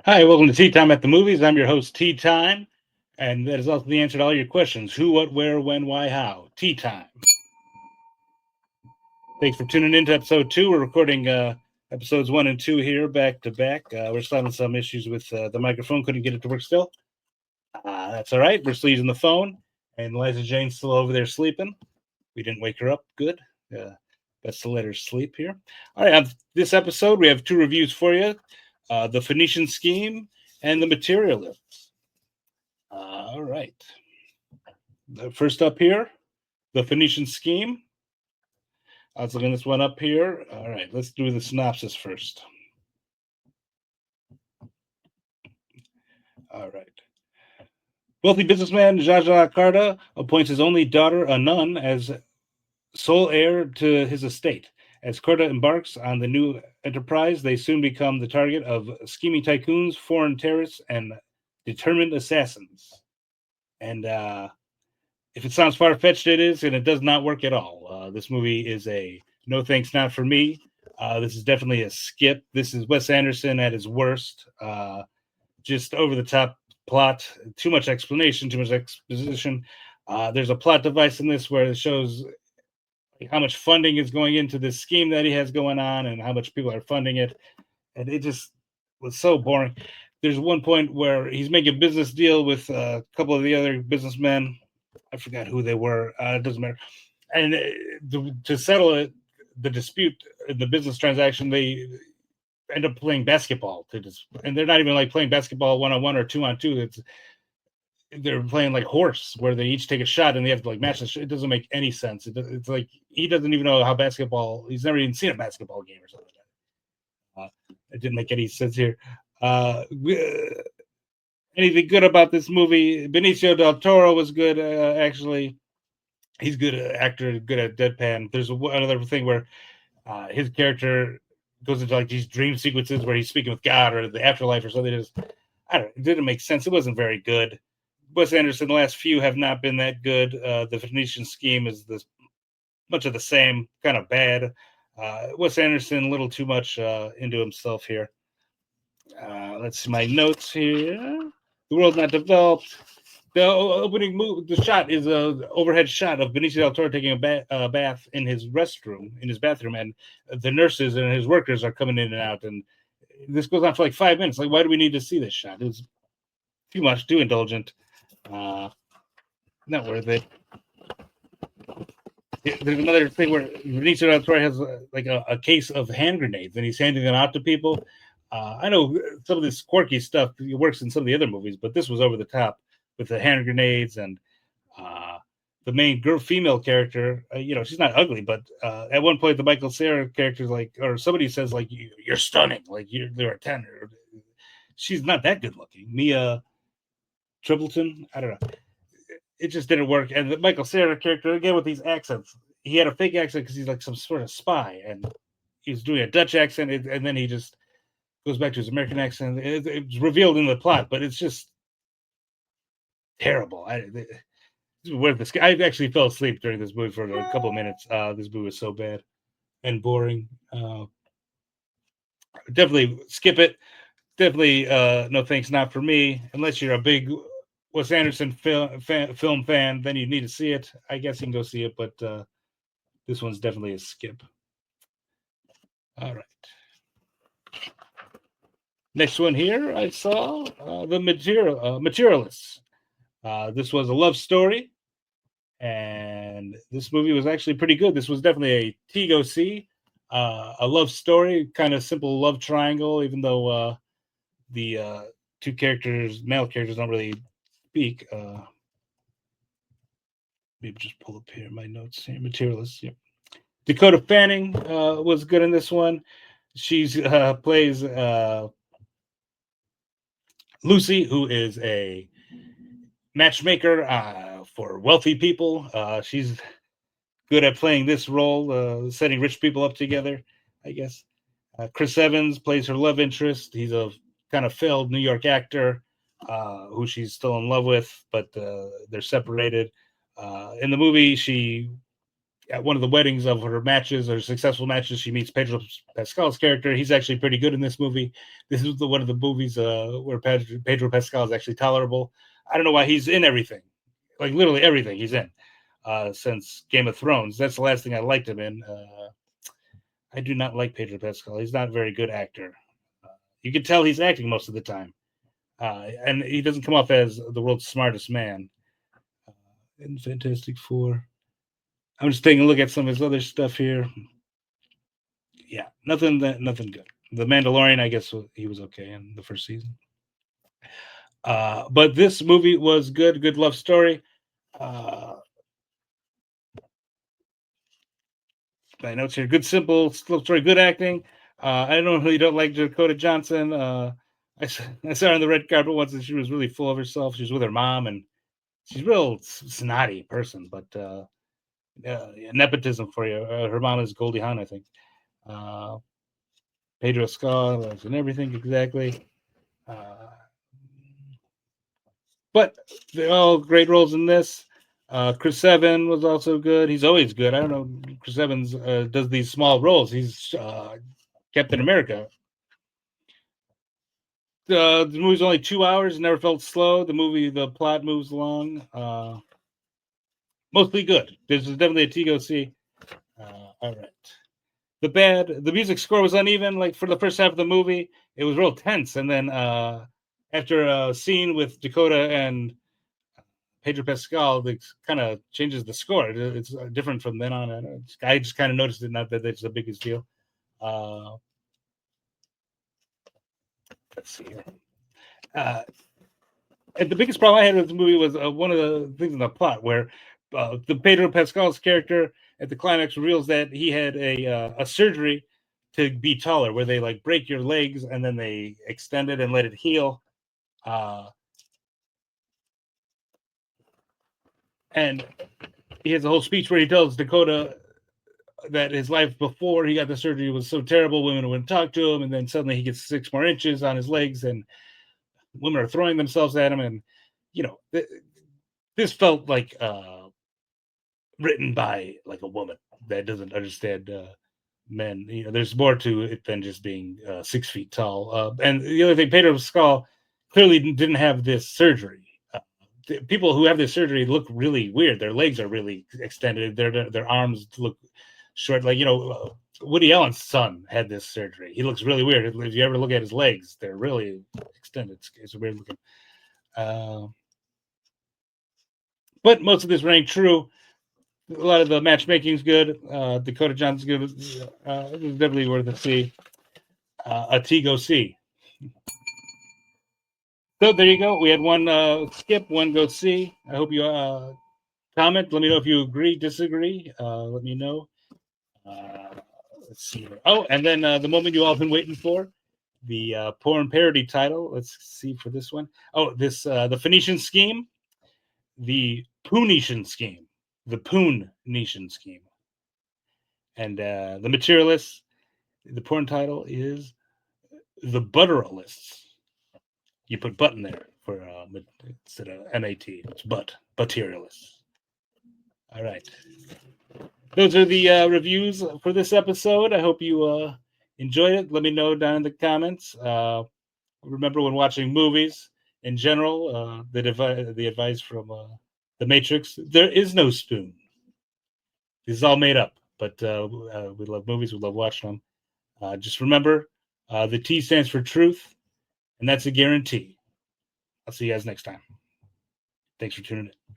Hi, welcome to Tea Time at the Movies. I'm your host, Tea Time, and that is also the answer to all your questions: who, what, where, when, why, how. Tea Time. Thanks for tuning in to episode 2. We're recording episodes 1 and 2 here back to back. We're still having some issues with the microphone; couldn't get it to work still. That's all right. We're still using the phone, and Liza Jane's still over there sleeping. We didn't wake her up. Good. Best to let her sleep here. All right. On this episode, we have 2 reviews for you: the Phoenician Scheme and the Materialists. All right. First up here, the Phoenician Scheme. I was looking this one up here. All right, let's do the synopsis first. All right. Wealthy businessman Jaja Carta appoints his only daughter, a nun, as sole heir to his estate. As Carta embarks on the new enterprise, they soon become the target of scheming tycoons, foreign terrorists, and determined assassins. And if it sounds far-fetched, it is, and it does not work at all. This movie is a no thanks, not for me. This is definitely a skip. This is Wes Anderson at his worst. Just over-the-top plot, too much explanation, too much exposition. There's a plot device in this where it shows how much funding is going into this scheme that he has going on and how much people are funding it. And it just was so boring. There's one point where he's making a business deal with a couple of the other businessmen. I forgot who they were. It doesn't matter. And to settle it, the dispute, the business transaction, they end up playing basketball and they're not even like playing basketball 1-on-1 or 2-on-2. They're playing like horse, where they each take a shot and they have to like match the. It doesn't make any sense. It's like he doesn't even know how basketball. He's never even seen a basketball game or something like that. It didn't make any sense here. Anything good about this movie? Benicio del Toro was good, actually. He's good actor, good at deadpan. There's another thing where his character goes into like these dream sequences where he's speaking with God or the afterlife or something. It didn't make sense. It wasn't very good. Wes Anderson, the last few have not been that good. The Phoenician Scheme is much of the same, kind of bad. Wes Anderson, a little too much into himself here. Let's see my notes here. The world's not developed. The opening move, the shot is a overhead shot of Benicio del Toro taking a bath in his restroom, in his bathroom, and the nurses and his workers are coming in and out. And this goes on for like 5 minutes. Like, why do we need to see this shot? It was too much, too indulgent. Not worth it. There's another thing where Benicio del Toro has like a case of hand grenades, and he's handing them out to people. I know some of this quirky stuff works in some of the other movies, but this was over the top with the hand grenades and the main female character. She's not ugly, but at one point the Michael Cera character is like, or somebody says like, "You're stunning," like they're a 10. She's not that good looking. Mia Tripleton, I don't know. It just didn't work. And the Michael Cera character, again, with these accents, he had a fake accent because he's like some sort of spy, and he's doing a Dutch accent, and then he just goes back to his American accent. It's revealed in the plot, but it's just terrible. I actually fell asleep during this movie for a couple of minutes. This movie was so bad and boring. Definitely skip it. Definitely no thanks, not for me. Unless you're a big Wes Anderson film fan, then you need to see it. I guess you can go see it, but this one's definitely a skip. All right. Next one here, I saw the Materialists. This was a love story, and this movie was actually pretty good. This was definitely a go see. A love story, kind of simple love triangle, even though the two male characters, don't really speak. Maybe just pull up here my notes here. Materialists. Yep. Dakota Fanning was good in this one. She's plays Lucy, who is a matchmaker for wealthy people. She's good at playing this role, setting rich people up together, I guess. Chris Evans plays her love interest. He's a kind of failed New York actor who she's still in love with, but they're separated. In the movie, she at one of the weddings of her matches or successful matches, she meets Pedro Pascal's character. He's actually pretty good in this movie. This is one of the movies where Pedro Pascal is actually tolerable. I don't know why he's in everything, like literally everything he's in since Game of Thrones. That's the last thing I liked him in. I do not like Pedro Pascal. He's not a very good actor. You can tell he's acting most of the time. And he doesn't come off as the world's smartest man. In Fantastic Four. I'm just taking a look at some of his other stuff here. Yeah, nothing good. The Mandalorian, I guess he was okay in the first season. But this movie was good love story. My notes here: good, simple love story, good acting. I don't really don't like Dakota Johnson. I saw her on the red carpet once, and she was really full of herself. She was with her mom, and she's a real snotty person, but nepotism for you. Her mom is Goldie Hawn, I think. Pedro Pascal and everything exactly. But they're all great roles in this. Chris Evans was also good. He's always good. I don't know. Chris Evans does these small roles. He's Captain America. The movie's only 2 hours. Never felt slow. The plot moves along. Mostly good. This is definitely a T go see. All right. The music score was uneven. Like for the first half of the movie, it was real tense, and then after a scene with Dakota and Pedro Pascal, it kind of changes the score. It's different from then on. I just kind of noticed it. Not that it's the biggest deal. Let's see here. And the biggest problem I had with the movie was one of the things in the plot where the Pedro Pascal's character at the climax reveals that he had a surgery to be taller, where they like break your legs and then they extend it and let it heal. And he has a whole speech where he tells Dakota that his life before he got the surgery was so terrible, women wouldn't talk to him, and then suddenly he gets 6 more inches on his legs, and women are throwing themselves at him, and this felt like written by like a woman that doesn't understand men. There's more to it than just being 6 feet tall. And the other thing, Pedro Pascal clearly didn't have this surgery. People who have this surgery look really weird. Their legs are really extended. Their arms look short. Like Woody Allen's son had this surgery. He looks really weird. If you ever look at his legs, they're really extended. It's weird looking. But most of this rang true. A lot of the matchmaking is good. Dakota Johnson's good. It was definitely worth a see. A T go see. So there you go. We had one skip, one go see. I hope you comment. Let me know if you agree, disagree. Let me know. Let's see. Oh, and then the moment you all been waiting for, the porn parody title. Let's see for this one. Oh, this the Phoenician Scheme, the Phoenician Scheme, the Phoenician Scheme, and the Materialists. The porn title is the Butteralists. You put button there for instead of MAT. It's Butterialists. All right. Those are the reviews for this episode. I hope you enjoyed it. Let me know down in the comments. Remember, when watching movies in general, the advice from The Matrix: there is no spoon. This is all made up, but we love movies. We love watching them. Just remember, the T stands for truth, and that's a guarantee. I'll see you guys next time. Thanks for tuning in.